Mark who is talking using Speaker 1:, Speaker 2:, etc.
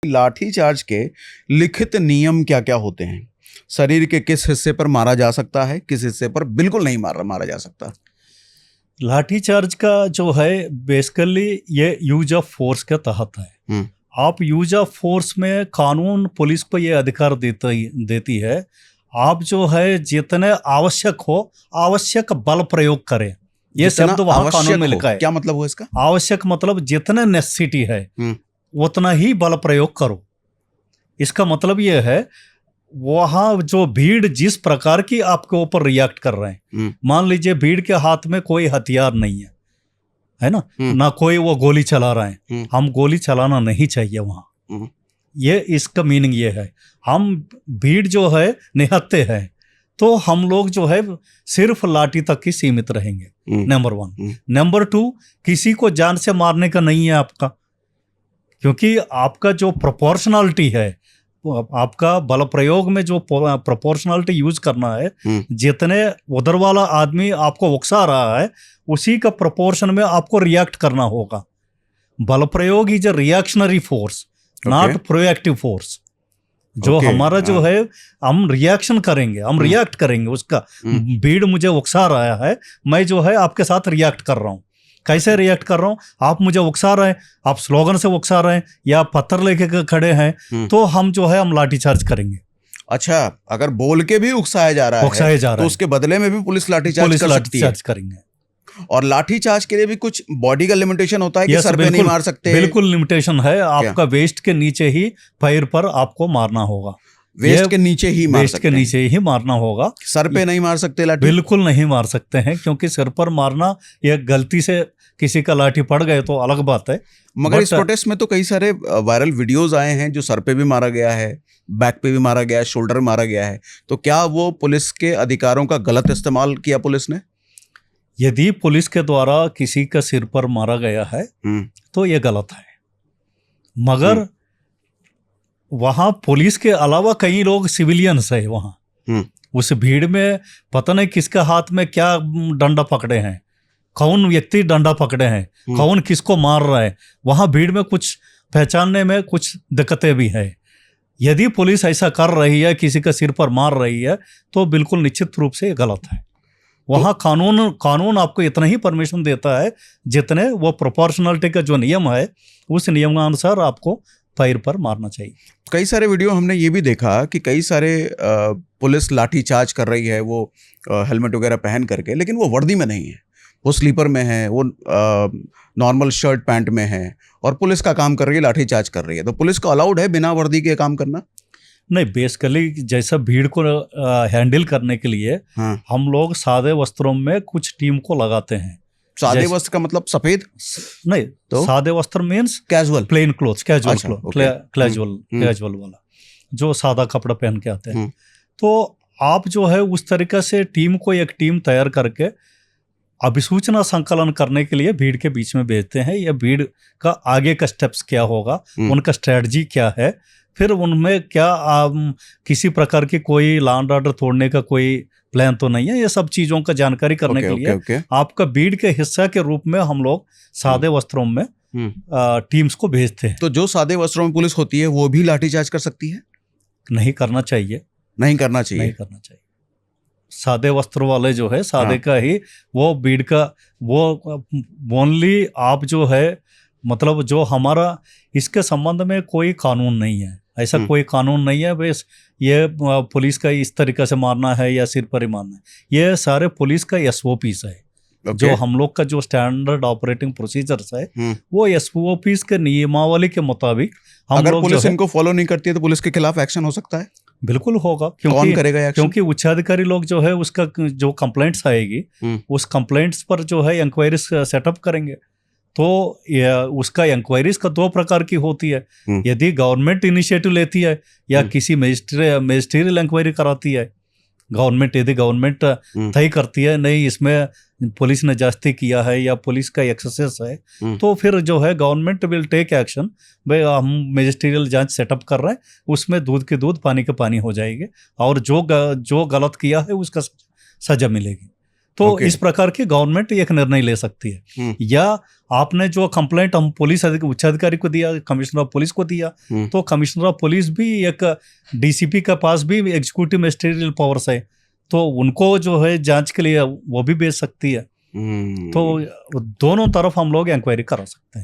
Speaker 1: लाठीचार्ज के लिखित नियम क्या क्या होते हैं? शरीर के किस हिस्से पर मारा जा सकता है, किस हिस्से पर बिल्कुल नहीं मारा जा सकता?
Speaker 2: लाठीचार्ज का जो है बेसिकली ये यूज ऑफ फोर्स के तहत है। आप यूज ऑफ फोर्स में कानून पुलिस को ये अधिकार देती है, आप जो है जितने आवश्यक हो आवश्यक बल प्रयोग करें। ये शब्द वहां कानून में लिखा है।
Speaker 1: क्या मतलब हुआ इसका?
Speaker 2: आवश्यक मतलब जितने नेसेसिटी है उतना ही बल प्रयोग करो। इसका मतलब ये है वहां जो भीड़ जिस प्रकार की आपके ऊपर रिएक्ट कर रहे हैं, मान लीजिए भीड़ के हाथ में कोई हथियार नहीं है ना, ना कोई वो गोली चला रहा है, हम गोली चलाना नहीं चाहिए वहां। ये इसका मीनिंग ये है, हम भीड़ जो है निहत्ते हैं तो हम लोग जो है सिर्फ लाठी तक ही सीमित रहेंगे। नंबर 1। नंबर 2, किसी को जान से मारने का नहीं है आपका, क्योंकि आपका जो प्रोपोर्शनलिटी है, आपका बल प्रयोग में जो प्रोपोर्शनलिटी यूज करना है, जितने उधर वाला आदमी आपको उकसा रहा है उसी का प्रोपोर्शन में आपको रिएक्ट करना होगा। बल प्रयोग is a reactionary force, not proactive force. जो हमारा जो है हम रिएक्शन करेंगे, हम रिएक्ट करेंगे उसका। भीड़ मुझे उकसा रहा है, मैं जो है आपके साथ रिएक्ट कर रहा हूँ। कैसे रिएक्ट कर रहा हूँ? आप मुझे उकसा रहे हैं, आप स्लोगन से उकसा रहे हैं या पत्थर लेके खड़े हैं, तो हम जो है हम लाठीचार्ज करेंगे।
Speaker 1: अच्छा, अगर बोल के भी उकसाया जा रहा है तो उसके बदले में भी पुलिस लाठीचार्ज कर सकती है।
Speaker 2: करेंगे।
Speaker 1: और लाठीचार्ज के लिए भी कुछ बॉडी का लिमिटेशन होता है कि सर पे नहीं मार सकते?
Speaker 2: बिल्कुल लिमिटेशन है। आपका वेस्ट के नीचे ही पैर पर आपको मारना होगा।
Speaker 1: वेस्ट के नीचे ही मार सकते हैं?
Speaker 2: वेस्ट के नीचे ही मारना होगा।
Speaker 1: सर पे नहीं मार सकते लाठी?
Speaker 2: बिल्कुल नहीं मार सकते हैं, क्योंकि सर पर मारना, ये गलती से किसी का लाठी पड़ गए तो अलग बात है।
Speaker 1: मगर इस प्रोटेस्ट में तो कई सारे वायरल वीडियोस आए हैं जो सर पे भी मारा गया है, बैक पे भी मारा गया है, शोल्डर में मारा गया है। तो क्या वो पुलिस के अधिकारों का गलत इस्तेमाल किया पुलिस ने?
Speaker 2: यदि पुलिस के द्वारा किसी का सिर पर मारा गया है तो ये गलत है, मगर वहां पुलिस के अलावा कई लोग सिविलियंस है वहां। उस भीड़ में पता नहीं किसके हाथ में क्या डंडा पकड़े हैं, कौन व्यक्ति डंडा पकड़े हैं, कौन किसको मार रहा है। वहां भीड़ में कुछ पहचानने में कुछ दिक्कतें भी है। यदि पुलिस ऐसा कर रही है, किसी का सिर पर मार रही है, तो बिल्कुल निश्चित रूप से ये गलत है। वहाँ कानून आपको इतना ही परमिशन देता है जितने वो प्रोपोर्शनलिटी का जो नियम है उस नियमानुसार आपको पैर पर मारना चाहिए।
Speaker 1: कई सारे वीडियो हमने ये भी देखा कि कई सारे पुलिस लाठीचार्ज कर रही है वो हेलमेट वगैरह पहन करके, लेकिन वो वर्दी में नहीं है, वो स्लीपर में है, वो नॉर्मल शर्ट पैंट में है और पुलिस का काम कर रही है, लाठीचार्ज कर रही है। तो पुलिस को अलाउड है बिना वर्दी के काम करना?
Speaker 2: नहीं, बेसिकली जैसा भीड़ को हैंडल करने के लिए हम लोग सादे वस्त्रों में कुछ टीम को लगाते हैं।
Speaker 1: सादे वस्त्र का मतलब सफेद?
Speaker 2: नहीं, तो सादे वस्त्र means
Speaker 1: casual,
Speaker 2: plain clothes, casual वाला जो सादा कपड़ा पहन के आते हैं। तो आप जो है उस तरीके से टीम को एक टीम तैयार करके अभिसूचना संकलन करने के लिए भीड़ के बीच में भेजते हैं। या भीड़ का आगे का स्टेप्स क्या होगा, उनका स्ट्रेटजी क्या है, फिर उनमें क्या किसी प्रकार की कोई लॉ एंड ऑर्डर तोड़ने का कोई प्लान तो नहीं है, ये सब चीज़ों का जानकारी करने के लिए आपका भीड़ के हिस्सा के रूप में हम लोग सादे वस्त्रों में टीम्स को भेजते हैं।
Speaker 1: तो जो सादे वस्त्रों में पुलिस होती है वो भी लाठीचार्ज कर सकती है?
Speaker 2: नहीं करना चाहिए।
Speaker 1: नहीं करना चाहिए?
Speaker 2: नहीं करना चाहिए। सादे वस्त्र वाले जो है सादे का ही वो भीड़ का वो ओनली आप जो है मतलब जो हमारा इसके संबंध में कोई कानून नहीं है, ऐसा कोई कानून नहीं है बस ये पुलिस का इस तरीके से मारना है या सिर पर ही मारना है। ये सारे पुलिस का SOPs है। जो हम लोग का जो स्टैंडर्ड ऑपरेटिंग प्रोसीजर्स है वो SOPs के नियमावली के मुताबिक हम
Speaker 1: अगर
Speaker 2: लोग
Speaker 1: पुलिस इनको फॉलो नहीं करती है तो पुलिस के खिलाफ एक्शन हो सकता है?
Speaker 2: बिल्कुल होगा।
Speaker 1: कौन करेगा एक्शन?
Speaker 2: क्योंकि उच्चाधिकारी लोग जो है उसका जो कंप्लेंट्स आएगी उस कंप्लेंट्स पर जो है इंक्वायरीज सेटअप करेंगे। तो उसका इंक्वायरीज का 2 प्रकार की होती है, यदि गवर्नमेंट इनिशिएटिव लेती है या किसी मजिस्ट्रियल इंक्वायरी कराती है। यदि गवर्नमेंट तय करती है नहीं इसमें पुलिस ने जास्ती किया है या पुलिस का एक्सेस है, तो फिर जो है गवर्नमेंट विल टेक एक्शन। भाई हम मजिस्ट्रियल जांच सेटअप कर रहे हैं, उसमें दूध के दूध पानी के पानी हो जाएगी और जो गलत किया है उसका सजा मिलेगी। तो
Speaker 1: Okay.
Speaker 2: इस प्रकार की गवर्नमेंट एक निर्णय ले सकती है। या आपने जो कंप्लेंट हम पुलिस उच्च अधिकारी को दिया, कमिश्नर ऑफ पुलिस को दिया, तो कमिश्नर ऑफ पुलिस भी एक डीसीपी के पास भी एग्जीक्यूटिव मिनिस्ट्रियल पावर्स है, तो उनको जो है जांच के लिए वो भी भेज सकती है। तो दोनों तरफ हम लोग इंक्वायरी करा सकते हैं।